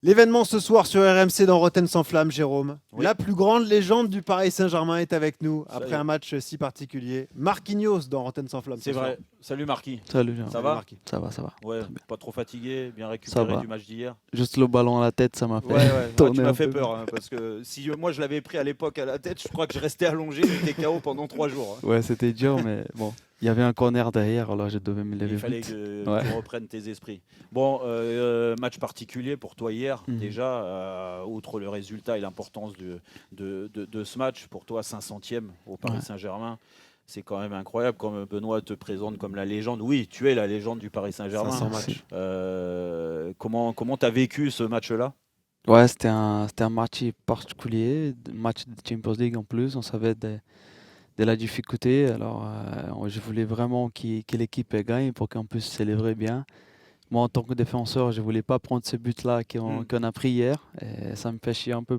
L'événement ce soir sur RMC dans Rotten sans flamme, Jérôme. Oui. La plus grande légende du Paris Saint-Germain est avec nous Ça après y est. un match si particulier. Marquinhos dans Rotten sans flamme. C'est ce soir. vrai. Salut Marquis. Salut, Jean. Ça Salut, va Marquis. Ça va, ça va. Ouais, Très bien. pas trop fatigué, bien Ça récupéré va. du match d'hier. Juste le ballon à la tête, ça m'a fait Ouais, tourner tu m'as un fait peu. peur hein, parce que si moi je l'avais pris à l'époque à la tête, je crois que je restais allongé, j'étais KO pendant 3 jours. Hein. Ouais, c'était dur, mais bon. Il y avait un corner derrière, alors je devais me lever Il fallait vite. que Ouais. tu reprennes tes esprits. Bon, match particulier pour toi hier, déjà, outre le résultat et l'importance de ce match, pour toi 500e au Paris Ouais. Saint-Germain, c'est quand même incroyable comme Benoît te présente comme la légende. Oui, tu es la légende du Paris Saint-Germain. 500 Merci. matchs. Comment tu as vécu ce match-là? Ouais, c'était un match particulier, un match de Champions League en plus. On savait de la difficulté, alors je voulais vraiment que l'équipe gagne pour qu'on puisse célébrer bien. Moi, en tant que défenseur, je voulais pas prendre ce but-là qu'on a pris hier. Et ça me fait chier un peu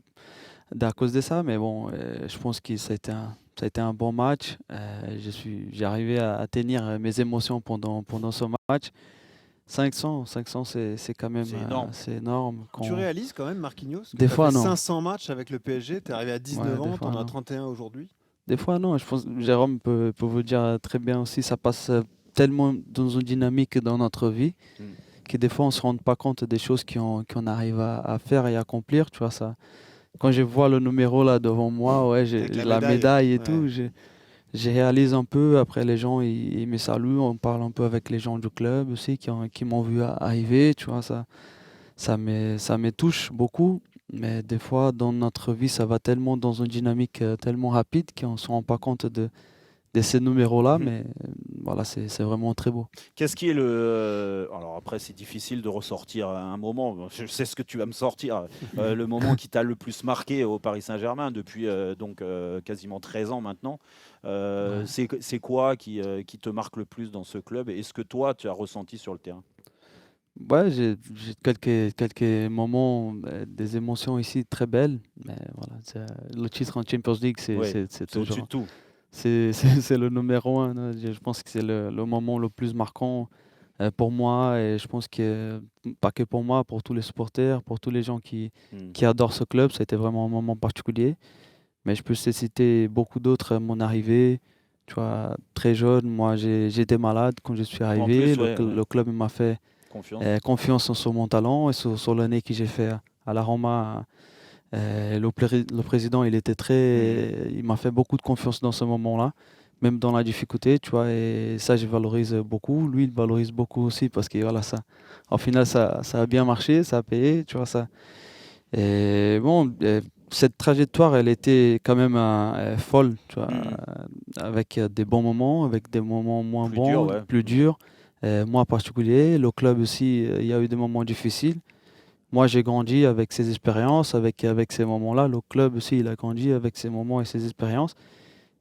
à cause de ça, mais bon, je pense que ça a été un bon match. J'ai arrivé à tenir mes émotions pendant ce match. 500, c'est quand même C'est énorme. c'est énorme. Tu réalises quand même, Marquinhos, que Des tu as fois, fait non. 500 matchs avec le PSG, tu es arrivé à 19 Ouais, des ans, tu fois, en as non. 31 aujourd'hui. Des fois, non. Je pense que Jérôme peut vous dire très bien aussi, ça passe tellement dans une dynamique dans notre vie Mm. que des fois, on ne se rend pas compte des choses qu'on arrive à faire et à accomplir. Tu vois, ça. Quand je vois le numéro là devant moi, ouais, j'ai Avec la la médaille, médaille et ouais. tout, je réalise un peu. Après, les gens, ils me saluent. On parle un peu avec les gens du club aussi qui m'ont vu arriver. Tu vois, ça me touche beaucoup. Mais des fois, dans notre vie, ça va tellement dans une dynamique tellement rapide qu'on ne se rend pas compte de ces numéros-là. Mhm. Mais voilà, c'est vraiment très beau. Qu'est-ce qui est le. Alors après, c'est difficile de ressortir un moment. Je sais ce que tu vas me sortir. Le moment qui t'a le plus marqué au Paris Saint-Germain depuis quasiment 13 ans maintenant. Ouais. C'est quoi qui te marque le plus dans ce club? Et est-ce que toi, tu as ressenti sur le terrain? Ouais, j'ai quelques moments, des émotions ici très belles. Mais voilà, le titre en Champions League, Oui, c'est c'est au-dessus de toujours. tout. C'est le numéro un, hein. Je pense que c'est le moment le plus marquant pour moi. Et je pense que, pas que pour moi, pour tous les supporters, pour tous les gens Mm. qui adorent ce club, ça a été vraiment un moment particulier. Mais je peux te citer beaucoup d'autres. Mon arrivée, tu vois, très jeune, moi j'étais malade quand je suis En arrivé. plus, ouais, ouais. Le club m'a fait Confiance. confiance sur mon talent et sur l'année que j'ai fait à la Roma. Le président, il m'a fait beaucoup de confiance dans ce moment-là, même dans la difficulté, tu vois, et ça, je valorise beaucoup. Lui, il valorise beaucoup aussi parce que voilà, au final, ça a bien marché, ça a payé, tu vois, ça. Et bon, cette trajectoire, elle était quand même folle, tu vois, avec des bons moments, avec des moments moins Plus bons, dur, ouais. plus durs. Moi en particulier, le club aussi, il y a eu des moments difficiles. Moi, j'ai grandi avec ces expériences, avec ces moments-là. Le club aussi, il a grandi avec ces moments et ces expériences.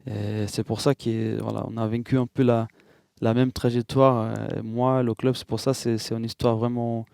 Et c'est pour ça qu'on voilà, on a vécu un peu la même trajectoire. Moi, le club, c'est pour ça, c'est une histoire vraiment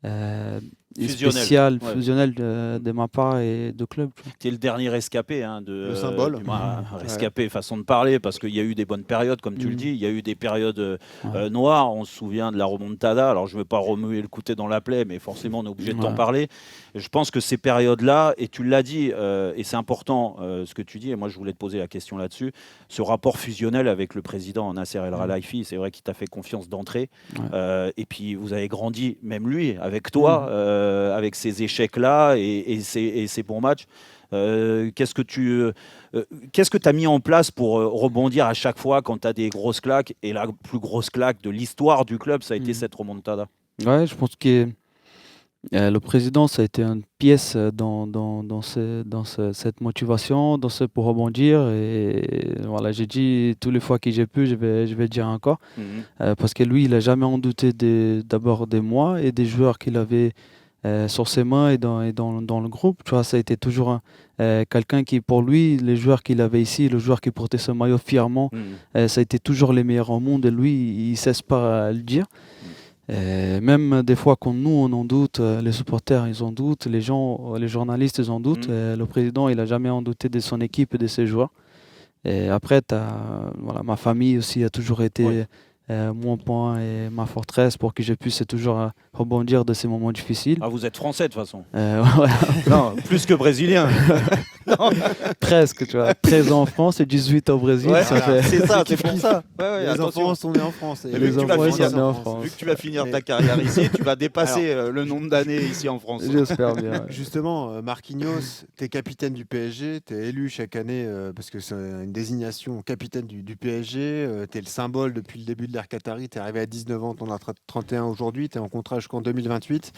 euh, Fusionnel. spéciale, Ouais. fusionnelle de ma part et de club. Tu vois. Tu es le dernier rescapé, hein, Le symbole. du moins, rescapé, façon de parler, parce qu'il y a eu des bonnes périodes, comme tu le Mhm. dis. Il y a eu des périodes Ouais. noires. On se souvient de la remontada. Alors, je ne veux pas remuer le couteau dans la plaie, mais forcément, on est obligé de t'en Ouais. parler. Je pense que ces périodes-là, et tu l'as dit, et c'est important ce que tu dis, et moi, je voulais te poser la question là-dessus, ce rapport fusionnel avec le président Nasser El Khelaifi, c'est vrai qu'il t'a fait confiance d'entrée. Ouais. Et puis, vous avez grandi, même lui, avec toi, Mhm. avec ces échecs-là et ces bons matchs. Qu'est-ce que tu as mis en place pour rebondir à chaque fois quand tu as des grosses claques? Et la plus grosse claque de l'histoire du club, ça a été Mhm. cette remontada. Ouais, je pense que le président, ça a été une pièce cette motivation, pour rebondir. Et voilà, j'ai dit toutes les fois que j'ai pu, je vais dire encore. Mhm. Parce que lui, il n'a jamais en douté d'abord de moi et des joueurs qu'il avait sur ses mains et dans le groupe. Tu vois, ça a été toujours quelqu'un qui, pour lui, les joueurs qu'il avait ici, le joueur qui portait ce maillot fièrement, Mhm. ça a été toujours les meilleurs au monde. Et lui, il ne cesse pas à le dire. Même des fois quand nous on en doute, les supporters ils en doutent, les gens, les journalistes ils en doutent, Mhm. le président il a jamais en douté de son équipe et de ses joueurs. Et après voilà, ma famille aussi a toujours Ouais. été mon point et ma forteresse pour que je puisse toujours rebondir de ces moments difficiles. Ah, vous êtes français de toute façon. Ouais, Non, plus que brésilien. presque, tu vois. 13 ans en France et 18 au Brésil. Ouais, ça fait... c'est ça, c'est pour ça. Ouais, ouais, Les attention. enfants sont nés en France. Et les vu que tu vas enfants finir- sont nés en France. Vu que tu vas finir Mais- ta carrière ici, tu vas dépasser le nombre d'années ici en France. J'espère bien. Ouais. Justement, Marquinhos, tu es capitaine du PSG, tu es élu chaque année parce que c'est une désignation capitaine du PSG, tu es le symbole depuis le début de l'ère Qatari, tu es arrivé à 19 ans, tu en as 31 aujourd'hui, tu es en contrat jusqu'en 2028.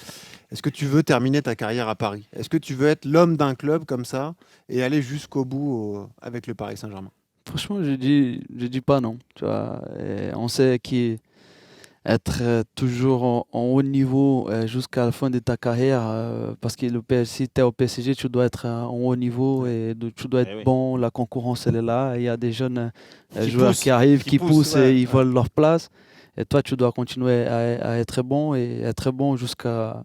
Est-ce que tu veux terminer ta carrière à Paris? Est-ce que tu veux être l'homme d'un club comme ça et aller jusqu'au bout avec le Paris Saint-Germain? Franchement, je dis pas non. Tu vois. Et on sait qu'être toujours en haut niveau jusqu'à la fin de ta carrière, parce que si tu es au PSG, tu dois être en haut niveau et tu dois être Eh oui. bon. La concurrence, elle est là. Il y a des jeuns Qui joueurs poussent, qui arrivent, qui qui poussent, poussent ouais, et ils ouais. volent leur place. Et toi, tu dois continuer à être bon et être bon jusqu'à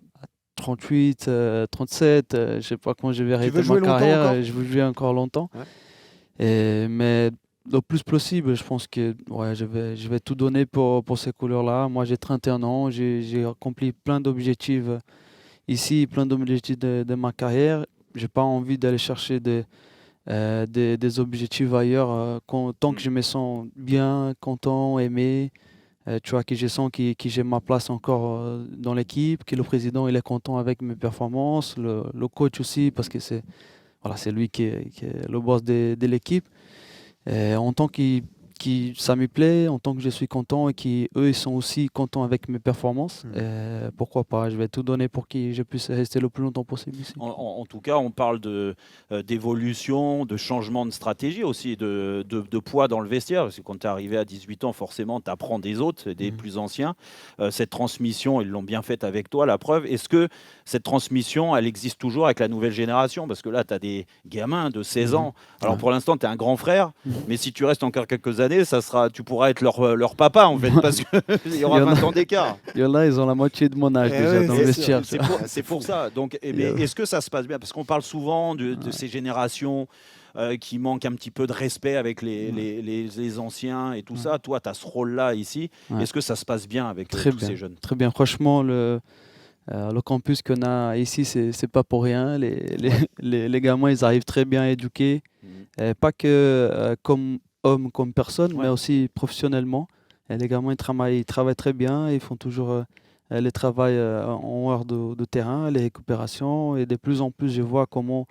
38, 37. Je sais pas quand je vais arrêter jouer ma longtemps carrière. encore Je veux jouer encore longtemps. Ouais. Mais le plus possible, je pense que ouais, je vais tout donner pour ces couleurs-là. Moi, j'ai 31 ans, j'ai accompli plein d'objectifs ici, plein d'objectifs de ma carrière. J'ai pas envie d'aller chercher des objectifs ailleurs tant que je me sens bien, content, aimé. Tu vois, que je sens que j'ai ma place encore dans l'équipe, que le président il est content avec mes performances, le coach aussi, parce que c'est lui qui est le boss de l'équipe. En tant ça me plaît, en tant que je suis content et qu'eux ils sont aussi contents avec mes performances, pourquoi pas, je vais tout donner pour que je puisse rester le plus longtemps possible ici. En tout cas, on parle d'évolution, de changement de stratégie aussi, de poids dans le vestiaire. Parce que quand tu es arrivé à 18 ans, forcément, tu apprends des autres, des plus anciens. Cette transmission, ils l'ont bien faite avec toi, la preuve. Est-ce que cette transmission, elle existe toujours avec la nouvelle génération? Parce que là, tu as des gamins de 16 ans. Alors Ouais. pour l'instant, tu es un grand frère, mais si tu restes encore quelques années, tu pourras être leur papa, en fait, parce qu'il y aura Il y en a- 20 ans d'écart. Il y en a, ils ont la moitié de mon âge Eh déjà oui, dans c'est le vestiaire. C'est tu vois. pour ça. Donc, mais est-ce que ça se passe bien? Parce qu'on parle souvent de ces générations qui manquent un petit peu de respect avec les anciens et tout ça. Toi, tu as ce rôle-là ici. Ouais. Est-ce que ça se passe bien avec Très tous bien. ces jeunes? Très bien. Franchement, le campus qu'on a ici, c'est pas pour rien. Les gamins, ils arrivent très bien éduqués. Pas que comme hommes, comme personnes, Ouais. mais aussi professionnellement. Et les gamins, ils travaillent très bien. Ils font toujours les travails en heure de terrain, les récupérations. Et de plus en plus, je vois comment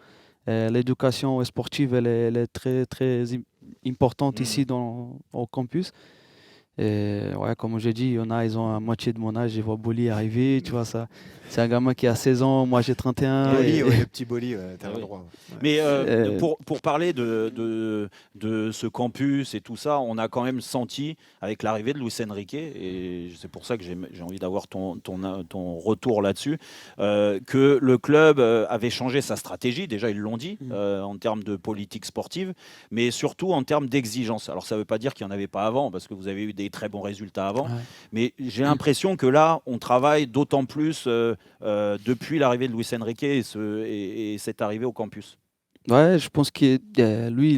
l'éducation sportive, elle est très, très importante ici au campus. Et ouais, comme j'ai dit, il y en a, ils ont la moitié de mon âge. Je vois Boli arriver, tu vois ça. C'est un gamin qui a 16 ans, moi j'ai 31. Boli, et- ouais, le petit Boli, t'as Ah le oui. droit. Ouais. Mais Euh, pour parler de ce campus et tout ça, on a quand même senti avec l'arrivée de Luis Enrique, et c'est pour ça que j'ai envie d'avoir ton retour là-dessus, que le club avait changé sa stratégie, déjà ils l'ont dit, en termes de politique sportive, mais surtout en termes d'exigence. Alors ça ne veut pas dire qu'il n'y en avait pas avant, parce que vous avez eu des très bons résultats avant, Ouais. mais j'ai l'impression que là, on travaille d'autant plus depuis l'arrivée de Luis Enrique et cette arrivée au campus. Ouais, je pense que lui,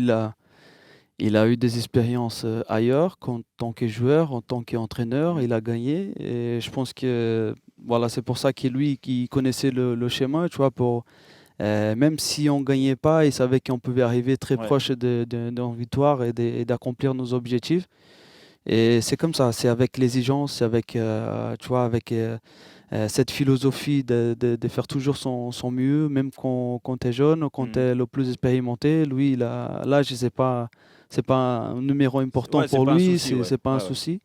il a eu des expériences ailleurs en tant que joueur, en tant qu'entraîneur, il a gagné. Et je pense que voilà, c'est pour ça que lui, qui connaissait le schéma, tu vois, même si on ne gagnait pas, il savait qu'on pouvait arriver très Ouais. proche d'une victoire et d'accomplir nos objectifs. Et c'est comme ça, c'est avec l'exigence, c'est avec, tu vois, avec cette philosophie de faire toujours son mieux, même quand tu es jeune, quand tu es le plus expérimenté. Lui, l'âge, c'est pas un numéro important Ouais, c'est pour pas un lui, souci, ouais. c'est pas un Ouais, ouais. souci.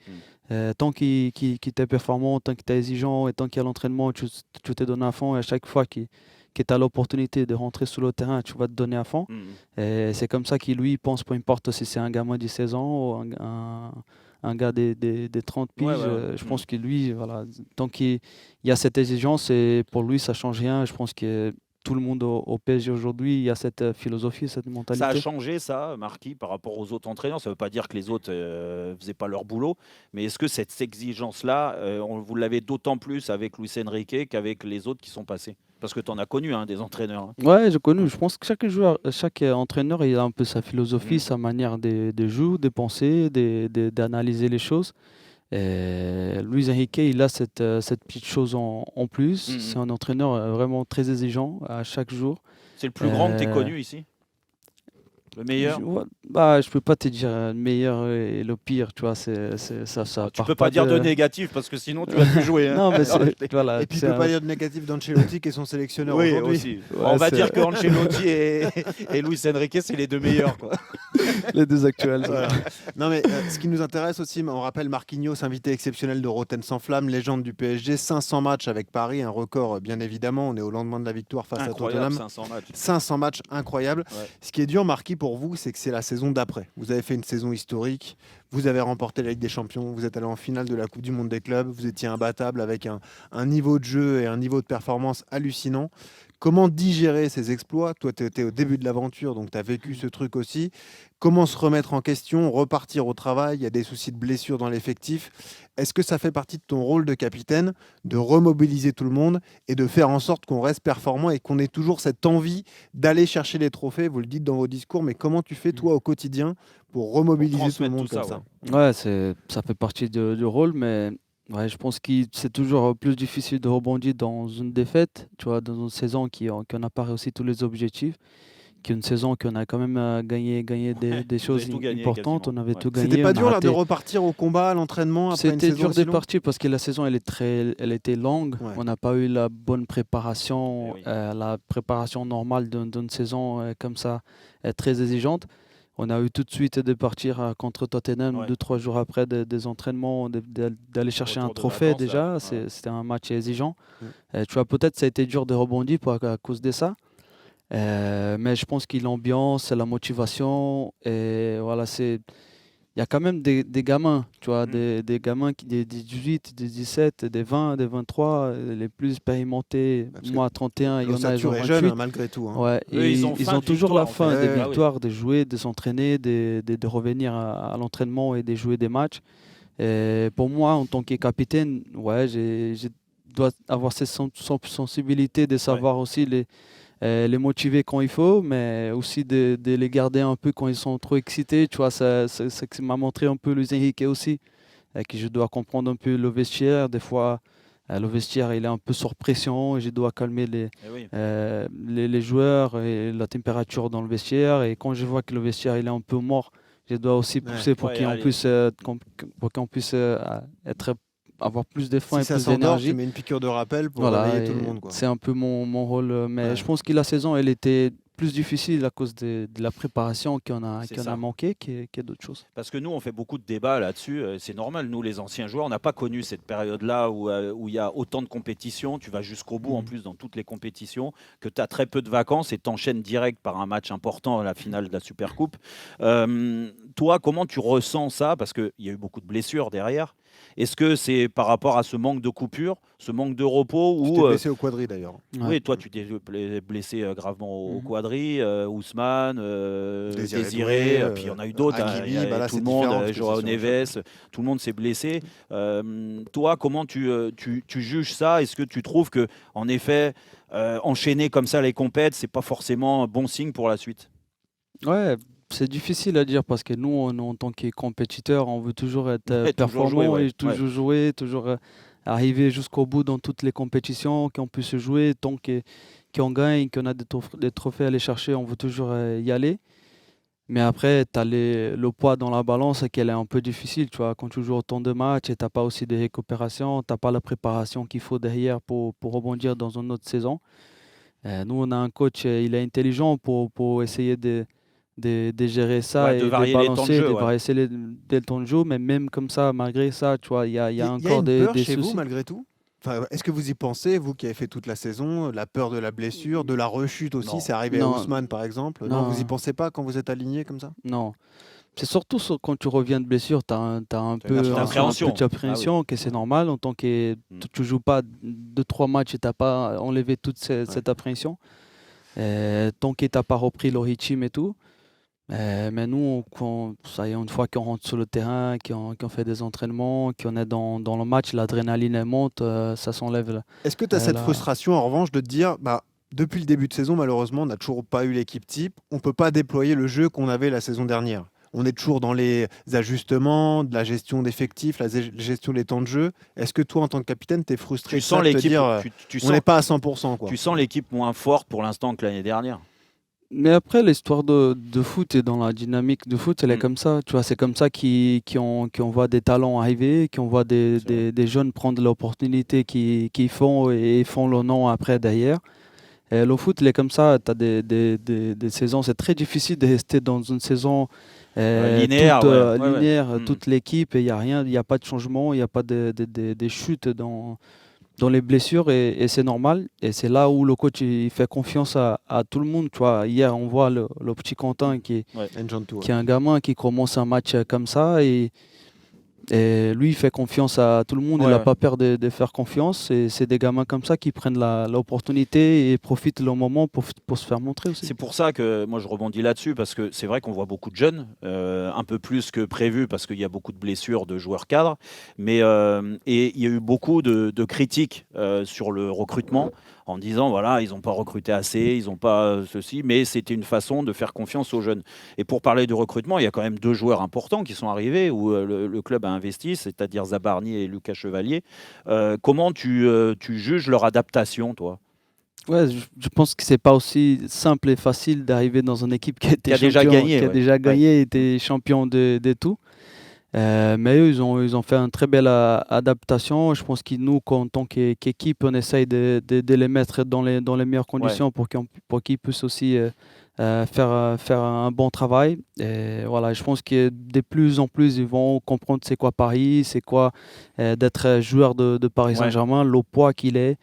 Tant qu'il est performant, tant qu'il est exigeant et tant qu'il y a l'entraînement, tu te donnes à fond. Et à chaque fois que tu as l'opportunité de rentrer sur le terrain, tu vas te donner à fond. Et c'est comme ça qu'il lui pense, peu importe si c'est un gamin de 16 ans ou un gars des 30 piges. Ouais, ouais, ouais. Je pense que lui, voilà, tant qu'il y a cette exigence, et pour lui, ça ne change rien. Je pense que tout le monde au PSG aujourd'hui, il y a cette philosophie, cette Ça a mentalité. changé, ça, Marquis, par rapport aux autres entraîneurs. Ça ne veut pas dire que les autres ne faisaient pas leur boulot, mais est-ce que cette exigence-là, vous l'avez d'autant plus avec Luis Enrique qu'avec les autres qui sont passés? Parce que tu en as connu des entraîneurs. Hein. Ouais, j'ai connu. Je pense que chaque joueur, chaque entraîneur, il a un peu sa philosophie, sa manière de jouer, de penser, d'analyser les choses. Et Luis Enrique, il a cette petite chose en plus. Mhm. C'est un entraîneur vraiment très exigeant à chaque jour. C'est le plus grand que tu aies Euh, connu ici? Le meilleur? Je peux pas te dire le meilleur et le pire, tu vois, ça Tu part peux pas dire de négatif parce que sinon tu vas plus jouer. Hein. Non, mais Non, voilà, Et puis, il c'est ne peut pas dire de négatif d'Ancelotti qui est son sélectionneur oui, aujourd'hui. aussi. Ouais, On va c'est- dire que Ancelotti et Luis Enrique, c'est les deux meilleurs. Quoi. les deux actuels. c'est Voilà. vrai. Non mais ce qui nous intéresse aussi, on rappelle Marquinhos, invité exceptionnel de Rotten sans flamme, légende du PSG, 500 matchs avec Paris, un record bien évidemment. On est au lendemain de la victoire face Incroyable, à Tottenham. 500 matchs. 500 matchs incroyables. Ouais. Ce qui est dur, Marquis, pour vous, c'est que c'est la saison d'après. Vous avez fait une saison historique, vous avez remporté la Ligue des Champions, vous êtes allé en finale de la Coupe du Monde des clubs, vous étiez imbattable avec un niveau de jeu et un niveau de performance hallucinant. Comment digérer ces exploits? Toi, tu étais au début de l'aventure, donc tu as vécu ce truc aussi. Comment se remettre en question, repartir au travail? Il y a des soucis de blessures dans l'effectif. Est-ce que ça fait partie de ton rôle de capitaine de remobiliser tout le monde et de faire en sorte qu'on reste performant et qu'on ait toujours cette envie d'aller chercher les trophées? Vous le dites dans vos discours, mais comment tu fais toi au quotidien pour remobiliser tout le transmettre monde tout comme ça, ça? Ouais, ça fait partie du rôle, mais ouais, je pense que c'est toujours plus difficile de rebondir dans une défaite, tu vois, dans une saison qui n'a pas réussi tous les objectifs, qui est une saison qu'on a quand même gagné des Vous choses avez tout gagné importantes, quasiment. on avait Ouais. tout gagné. C'était pas on a dur là de raté. repartir au combat, à l'entraînement après une C'était saison dur aussi de longue? partir parce que la saison elle était longue. Ouais. On n'a pas eu la bonne préparation, Eh oui. la préparation normale d'une saison comme ça, très exigeante. On a eu tout de suite de partir contre Tottenham Ouais. 2-3 jours après des entraînements, d'aller chercher un Retour de trophée vacances, déjà. là. C'était un match exigeant. Mm. Tu vois, peut-être ça a été dur de rebondir à cause de ça. Mais je pense que l'ambiance, la motivation, et voilà, il y a quand même des gamins, tu vois, Mm. des gamins des 18, des 17, des 20, des 23, les plus expérimentés. Parce que Moi, à 31, il y en a, ils ont L'ossature est jeune 28. hein, malgré tout. Hein. Ouais, Eux, et ils ont ils faim ont de toujours victoire, la en faim fait. des Ouais, ouais. victoires, de jouer, de s'entraîner, de revenir à l'entraînement et de jouer des matchs. Et pour moi, en tant que capitaine, ouais, je dois avoir cette sensibilité de savoir aussi les motiver quand il faut, mais aussi de les garder un peu quand ils sont trop excités. Tu vois, ça m'a montré un peu Luis Enrique aussi, que je dois comprendre un peu le vestiaire. Des fois, le vestiaire, il est un peu sur pression et je dois calmer Eh oui. les joueurs et la température dans le vestiaire. Et quand je vois que le vestiaire, il est un peu mort, je dois aussi pousser pour Ouais, qu'on aller. puisse, pour qu'on puisse avoir plus de faim Si et ça plus s'endort, d'énergie. tu mets une piqûre de rappel pour Voilà, réveiller tout le et monde. Quoi. c'est un peu mon rôle. Mais Ouais. je pense que la saison, elle était plus difficile à cause de la préparation C'est qu'on ça. a manqué que d'autres choses. Parce que nous, on fait beaucoup de débats là-dessus. C'est normal, nous, les anciens joueurs, on n'a pas connu cette période-là où il y a autant de compétitions. Tu vas jusqu'au bout, en plus, dans toutes les compétitions, que tu as très peu de vacances et t'enchaînes direct par un match important à la finale de la Supercoupe. Toi, comment tu ressens ça? Parce qu'il y a eu beaucoup de blessures derrière. Est-ce que c'est par rapport à ce manque de coupure, ce manque de repos Tu t'es ou blessé au quadri d'ailleurs. Ouais. oui, toi, tu t'es blessé gravement au Mhm. quadri, Ousmane, Désiré Désiré, Doué, puis il y en a eu d'autres, hein, Hakimi, il y a bah là, tout c'est le monde, différent parce que Joao c'est sur un Neves, tout le monde s'est blessé. Toi, comment tu juges ça? Est-ce que tu trouves que, en effet, enchaîner comme ça les compètes, c'est pas forcément un bon signe pour la suite? Ouais, c'est difficile à dire parce que nous, en tant que compétiteurs, on veut toujours être Ouais, toujours jouer, performant ouais. et toujours jouer, toujours arriver jusqu'au bout dans toutes les compétitions, qu'on puisse jouer, tant qu'on gagne, qu'on a des trophées à aller chercher, on veut toujours y aller. Mais après, tu as le poids dans la balance et qu'elle est un peu difficile. Tu vois, quand tu joues autant de matchs et tu n'as pas aussi de récupération, tu n'as pas la préparation qu'il faut derrière pour rebondir dans une autre saison. Nous, on a un coach, il est intelligent pour essayer de gérer ça Ouais, de et de varier les temps de balancer, jeu, de ouais. varier les temps de jeu. Mais même comme ça, malgré ça, tu vois, il y a Il y a encore une peur des chez vous soucis. malgré tout? Enfin, est-ce que vous y pensez, vous qui avez fait toute la saison, la peur de la blessure, de la rechute aussi, Non. c'est arrivé à Non. Ousmane par exemple? Non, Non. vous y pensez pas quand vous êtes aligné comme ça? Non. C'est surtout quand tu reviens de blessure, tu as un T'as peu une un appréhension. peu d'appréhension, que c'est normal. En tant que tu joues pas 2-3 matchs et tu n'as pas enlevé toute cette appréhension. Tant que tu n'as pas repris le rythme et tout. Mais nous, ça y est, une fois qu'on rentre sur le terrain, qu'on fait des entraînements, qu'on est dans le match, l'adrénaline elle monte, ça s'enlève. Là. Est-ce que tu as cette là- frustration en revanche de te dire, bah, depuis le début de saison, malheureusement, on n'a toujours pas eu l'équipe type, on peut pas déployer le jeu qu'on avait la saison dernière? on est toujours dans les ajustements, de la gestion d'effectifs, la gestion des temps de jeu. Est-ce que toi, en tant que capitaine, tu es frustré Tu de sens ça, de te l'équipe, dire on n'est pas à 100%, quoi. tu sens l'équipe moins forte pour l'instant que l'année dernière. Mais après, l'histoire de foot et dans la dynamique de foot, elle est Mm. comme ça. Tu vois, c'est comme ça qu'on voit des talents arriver, qu'on voit C'est vrai. des jeunes prendre l'opportunité, qui font et font le nom après derrière. Et le foot, il est comme ça. Tu as des saisons. C'est très difficile de rester dans une saison Linéaire, toute ouais. Ouais, ouais. linéaire, Mm. toute l'équipe, et il n'y a rien, il n'y a pas de changement, il n'y a pas de chute dans les blessures, et c'est normal. Et c'est là où le coach il fait confiance à tout le monde. Tu vois, hier, on voit le petit Quentin Ouais. Njantou, qui est un gamin qui commence un match comme ça. Et lui, il fait confiance à tout le monde. Il Ouais, n'a ouais. pas peur de faire confiance. Et c'est des gamins comme ça qui prennent l'opportunité et profitent de leur moment pour se faire montrer aussi. C'est pour ça que moi je rebondis là-dessus, parce que c'est vrai qu'on voit beaucoup de jeunes, un peu plus que prévu parce qu'il y a beaucoup de blessures de joueurs cadres, mais et il y a eu beaucoup de critiques sur le recrutement en disant voilà, ils n'ont pas recruté assez, ils n'ont pas ceci, mais c'était une façon de faire confiance aux jeunes. Et pour parler du recrutement, il y a quand même 2 joueurs importants qui sont arrivés où le club a investi, c'est-à-dire Zabarni et Lucas Chevalier. Comment tu juges leur adaptation, toi? Ouais, je pense que c'est pas aussi simple et facile d'arriver dans une équipe qui a été Qui a déjà champion, gagné, qui a ouais. déjà Ouais. gagné, était champion de tout. Mais eux, ils ont fait une très belle adaptation. Je pense que nous, en tant qu'équipe, on essaye de les mettre dans les meilleures conditions pour qu'ils puissent aussi faire un bon travail. Et voilà, je pense que de plus en plus, ils vont comprendre c'est quoi Paris, c'est quoi d'être joueur de Paris Ouais. Saint-Germain, le poids qu'il est.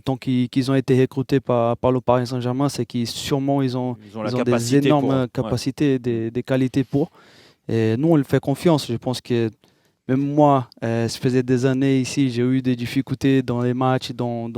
Tant qu'ils ont été recrutés par le Paris Saint-Germain, c'est qu'ils sûrement Ils ont la ils ont des capacité pour. énormes Ouais. capacités, des qualités pour. Et nous, on le fait confiance. Je pense que même moi, ça faisait des années ici, j'ai eu des difficultés dans les matchs, dans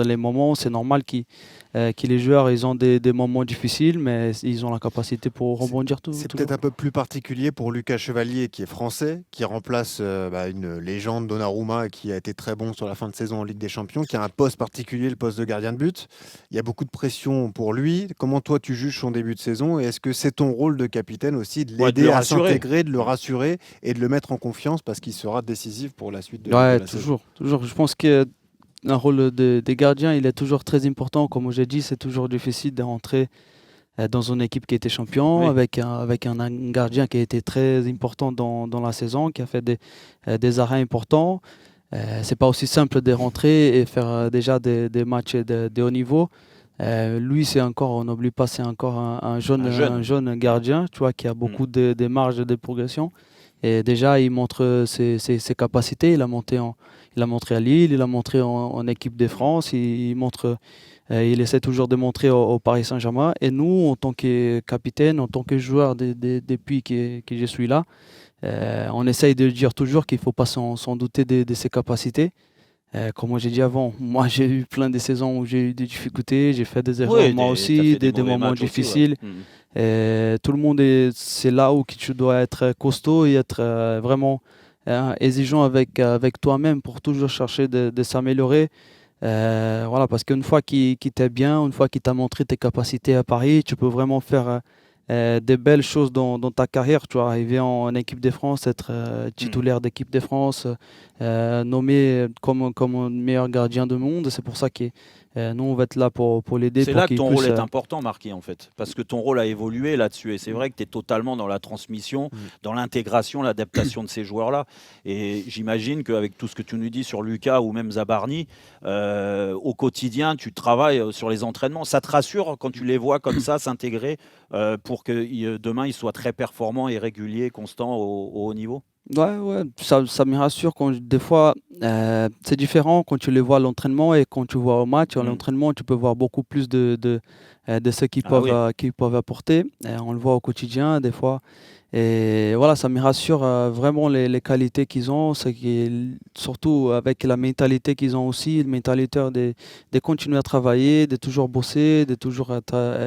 les moments. C'est normal que les joueurs ils ont des moments difficiles, mais ils ont la capacité pour rebondir C'est toujours. peut-être un peu plus particulier pour Lucas Chevalier, qui est français, qui remplace une légende, Donnarumma, qui a été très bon sur la fin de saison en Ligue des Champions, qui a un poste particulier, le poste de gardien de but. Il y a beaucoup de pression pour lui. Comment toi tu juges son début de saison, et est-ce que c'est ton rôle de capitaine aussi de Ouais, de l'aider le à rassurer. s'intégrer, de le rassurer et de le mettre en confiance parce qu'il sera décisif pour la suite de Ouais, la saison? toujours. Je pense que un rôle des gardiens, il est toujours très important. Comme j'ai dit, c'est toujours difficile de rentrer dans une équipe qui était champion, Oui. avec un gardien qui a été très important dans la saison, qui a fait des arrêts importants. C'est pas aussi simple de rentrer et faire déjà des matchs de haut niveau. Lui, on n'oublie pas, c'est encore un jeune gardien, tu vois, qui a beaucoup de marge de progression. Et déjà, il montre ses capacités. Il a montré à Lille, il a montré en équipe de France. Il essaie toujours de montrer au Paris Saint-Germain. Et nous, en tant que capitaine, en tant que joueur depuis que je suis là, on essaye de dire toujours qu'il ne faut pas s'en douter de ses capacités. Comme j'ai dit avant, moi j'ai eu plein de saisons où j'ai eu des difficultés, j'ai fait des erreurs Oui, moi t'as aussi, fait des des mauvais moments matchs aussi, ouais. difficiles. Tout le monde c'est là où tu dois être costaud et être vraiment exigeant avec toi-même pour toujours chercher de s'améliorer. Voilà, parce qu'une fois qu'il t'est bien, une fois qu'il t'a montré tes capacités à Paris, tu peux vraiment faire des belles choses dans ta carrière. Tu vas arriver en équipe de France, être titulaire d'équipe de France, nommé comme meilleur gardien du monde. C'est pour ça que nous, on va être là pour l'aider. C'est pour là que qu'il ton puisse, rôle est important, Marquis, en fait. Parce que ton rôle a évolué là-dessus. Et c'est vrai que tu es totalement dans la transmission, dans l'intégration, l'adaptation de ces joueurs-là. Et j'imagine qu'avec tout ce que tu nous dis sur Lucas ou même Zabarni, au quotidien, tu travailles sur les entraînements. Ça te rassure quand tu les vois comme ça s'intégrer pour que demain, ils soient très performants et réguliers, constants au haut niveau? Ouais, ça me rassure des fois, c'est différent quand tu les vois à l'entraînement et quand tu vois au match. À l'entraînement, tu peux voir beaucoup plus de ce qu'ils peuvent apporter. On le voit au quotidien, des fois. Et voilà, ça me rassure vraiment les qualités qu'ils ont, surtout avec la mentalité qu'ils ont aussi, la mentalité de continuer à travailler, de toujours bosser, de toujours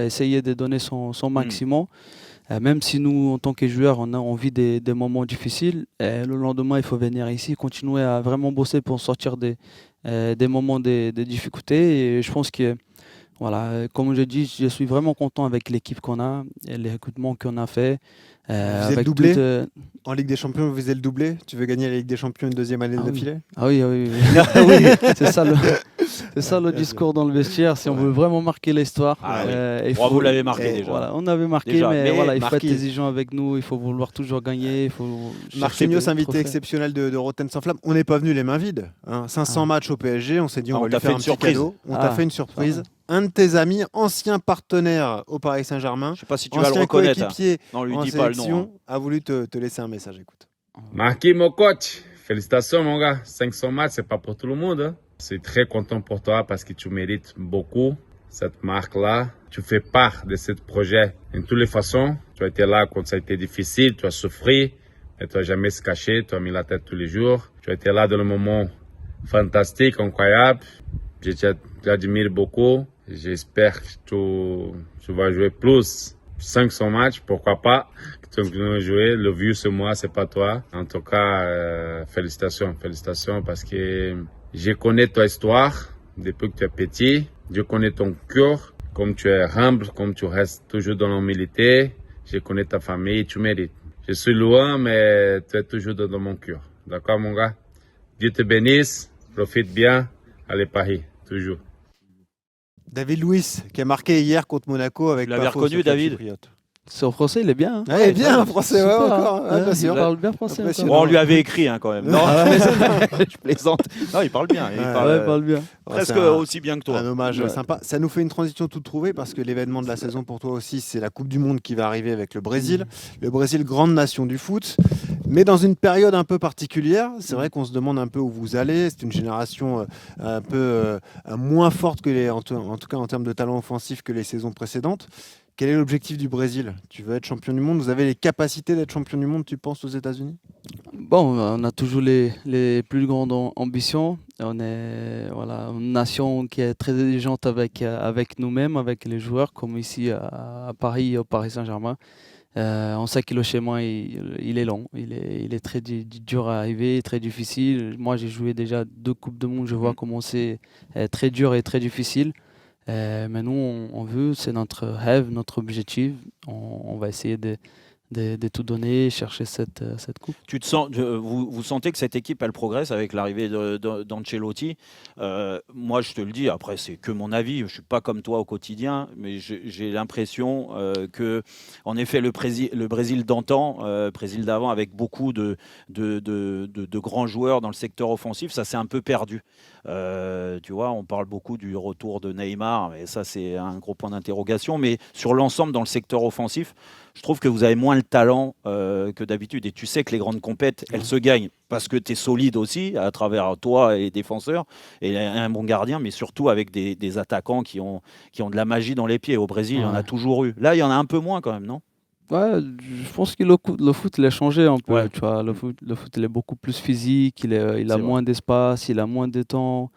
essayer de donner son maximum. Même si nous, en tant que joueurs, on vit des moments difficiles, le lendemain, il faut venir ici, continuer à vraiment bosser pour sortir des moments de difficulté. Et je pense qu'on Voilà, comme je dis, je suis vraiment content avec l'équipe qu'on a, et les recrutements qu'on a fait. Vous êtes Avec doublé toute, en Ligue des Champions, vous visez le doublé? Tu veux gagner la Ligue des Champions une deuxième année Ah oui. d'affilée? Ah oui, ah oui, oui. Ah oui, c'est ça le Bien discours dans le vestiaire. Si on Ouais. veut vraiment marquer l'histoire, Ah oui. il Vous faut. l'avez marqué et déjà. Voilà, on avait marqué, Déjà, mais mais voilà, il faut marqué. être exigeant avec nous. Il faut vouloir toujours gagner. Il faut chercher Marquinhos, le invité trophée. exceptionnel de Rotten sans flamme. On n'est pas venu les mains vides. 500 Ah. matchs au PSG. On s'est dit, Ah, on va on lui t'a faire fait un une petit surprise. cadeau. On t'a Ah, fait une surprise. ça Un de tes amis, ancien partenaire au Paris Saint-Germain, Je sais pas si tu vas le ancien reconnaître. coéquipier Non, lui en dis pas le nom. sélection, a voulu te laisser un message. Écoute. Marquis, mon coach, félicitations mon gars. 500 matchs, c'est pas pour tout le monde. Hein. Je suis très content pour toi parce que tu mérites beaucoup cette marque-là. Tu fais part de ce projet. De toutes les façons, tu as été là quand ça a été difficile, tu as souffert, mais tu n'as jamais se caché, tu as mis la tête tous les jours. Tu as été là dans le moment fantastique, incroyable. Je t'admire beaucoup. J'espère que tu vas jouer plus 500 matchs, pourquoi pas. Tu vas jouer. Le vieux, c'est moi, c'est pas toi. En tout cas, félicitations parce que je connais ta histoire depuis que tu es petit. Je connais ton cœur, comme tu es humble, comme tu restes toujours dans l'humilité. Je connais ta famille, tu mérites. Je suis loin, mais tu es toujours dans mon cœur. D'accord, mon gars? Dieu te bénisse, profite bien. Allez, Paris, toujours. David Luiz, qui a marqué hier contre Monaco avec Vous l'avez Pafos, reconnu, le club David? chypriote. C'est au français, il est bien. Hein. Ouais, bien, en français, ouais, Super, encore. hein. Ah, bien Il sûr. parle bien français. Impressionnant. encore. Bon, on lui avait écrit quand même. Non, je plaisante. Non, il parle bien. Il Ouais, parle, Ouais, il parle bien. Ouais, presque c'est un- aussi bien que toi. Un hommage Ouais. sympa. Ça nous fait une transition toute trouvée parce que l'événement de la saison pour toi aussi, c'est la Coupe du Monde qui va arriver avec le Brésil. Le Brésil, grande nation du foot, mais dans une période un peu particulière. C'est vrai qu'on se demande un peu où vous allez. C'est une génération un peu moins forte que en tout cas en termes de talent offensif que les saisons précédentes. Quel est l'objectif du Brésil? Tu veux être champion du monde? Vous avez les capacités d'être champion du monde, tu penses, aux États-Unis? Bon, on a toujours les plus grandes ambitions. On est voilà, une nation qui est très exigeante avec nous-mêmes, avec les joueurs, comme ici à Paris, au Paris Saint-Germain. On sait que le chemin, il est long, il est très dur à arriver, très difficile. Moi, j'ai joué déjà 2 Coupes du Monde, je vois comment c'est très dur et très difficile. Mais nous, on veut, c'est notre rêve, notre objectif. On va essayer de tout donner, chercher cette coupe. Tu te sens, vous sentez que cette équipe, elle progresse avec l'arrivée d'Ancelotti. Moi, je te le dis, après, c'est que mon avis. Je ne suis pas comme toi au quotidien, mais j'ai l'impression que, en effet, le Brésil d'antan, Brésil d'avant, avec beaucoup de grands joueurs dans le secteur offensif, ça s'est un peu perdu. Tu vois, on parle beaucoup du retour de Neymar, et ça, c'est un gros point d'interrogation. Mais sur l'ensemble, dans le secteur offensif, je trouve que vous avez moins le talent que d'habitude. Et tu sais que les grandes compètes, elles se gagnent parce que tu es solide aussi, à travers toi et défenseurs, et un bon gardien, mais surtout avec des attaquants qui ont de la magie dans les pieds. Au Brésil, il y en a Ouais. toujours eu. Là, il y en a un peu moins quand même, non? Ouais, je pense que le foot, il a changé un peu. Ouais. Tu vois, le foot, il est beaucoup plus physique, il a C'est vrai. moins d'espace, il a moins de temps.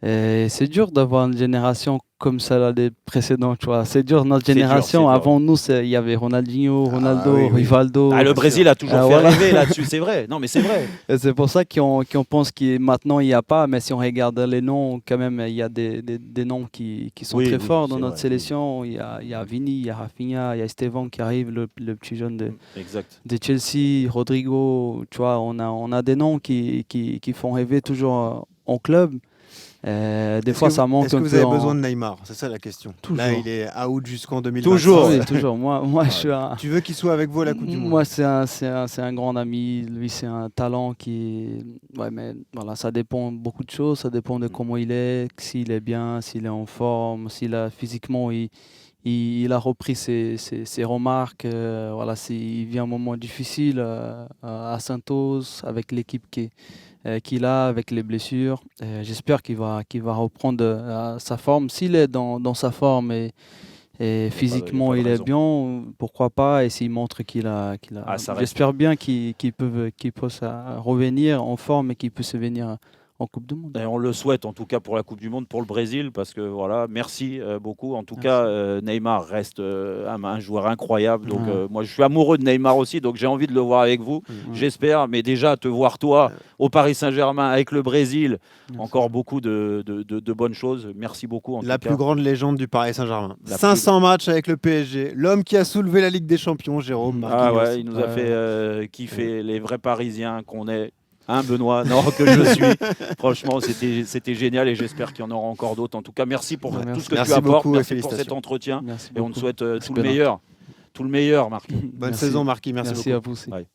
Et c'est dur d'avoir une génération comme celle des précédents, tu vois. C'est dur, notre C'est dur, génération. c'est dur. Avant nous, il y avait Ronaldinho, Ronaldo, oui, oui. Rivaldo. Ah, le Brésil a toujours fait voilà. rêver là-dessus, c'est vrai. Non, mais c'est vrai. Et c'est pour ça qu'on pense que maintenant, il n'y a pas. Mais si on regarde les noms, quand même, il y a des noms qui sont Oui, très oui, forts dans c'est notre vrai. sélection. Il y a Vini, il y a Rafinha, il y a Esteban qui arrive, le petit jeune Exact. de Chelsea, Rodrigo. Tu vois, on a des noms qui font rêver toujours en club. Des fois, ça manque Est-ce que un vous peu avez en- besoin de Neymar? C'est ça la question. Toujours. Là, il est out jusqu'en 2026. Toujours. Oui, toujours. Moi je suis un... Tu veux qu'il soit avec vous à la Coupe du Monde? Moi, c'est un grand ami. Lui, c'est un talent qui. Ouais, mais voilà, ça dépend de beaucoup de choses. Ça dépend de comment il est, s'il est bien, s'il est en forme, physiquement, il a repris ses remarques. Voilà, il vit un moment difficile à Santos avec l'équipe qu'il a, avec les blessures. J'espère qu'il va reprendre sa forme. S'il est dans sa forme et physiquement pas de il est raison. bien, pourquoi pas, et s'il montre qu'il a Ah, ça reste. j'espère bien qu'il peut revenir en forme et qu'il peut se venir en Coupe du Monde. Et on le souhaite en tout cas pour la Coupe du Monde, pour le Brésil, parce que voilà, merci beaucoup. En tout Merci. cas, Neymar reste un joueur incroyable. Donc Ouais. moi, je suis amoureux de Neymar aussi, donc j'ai envie de le voir avec vous. Ouais. J'espère, mais déjà te voir toi au Paris Saint-Germain avec le Brésil, Merci. encore beaucoup de bonnes choses. Merci beaucoup en La tout cas. plus grande légende du Paris Saint-Germain. La 500 matchs avec le PSG. L'homme qui a soulevé la Ligue des Champions, Jérôme Ah Marquinhos. ouais, il nous a Ouais. fait kiffer les vrais Parisiens qu'on est. Hein, Benoît, non, que je suis. Franchement, c'était génial et j'espère qu'il y en aura encore d'autres. En tout cas, merci pour Ouais, tout merci. ce que Merci tu apportes. beaucoup et Merci pour cet félicitations. entretien. Merci Et on te beaucoup. souhaite tout le Excellent. meilleur. Tout le meilleur, Marc. Bonne Merci. saison, Marquis. Merci beaucoup. à vous aussi. Ouais.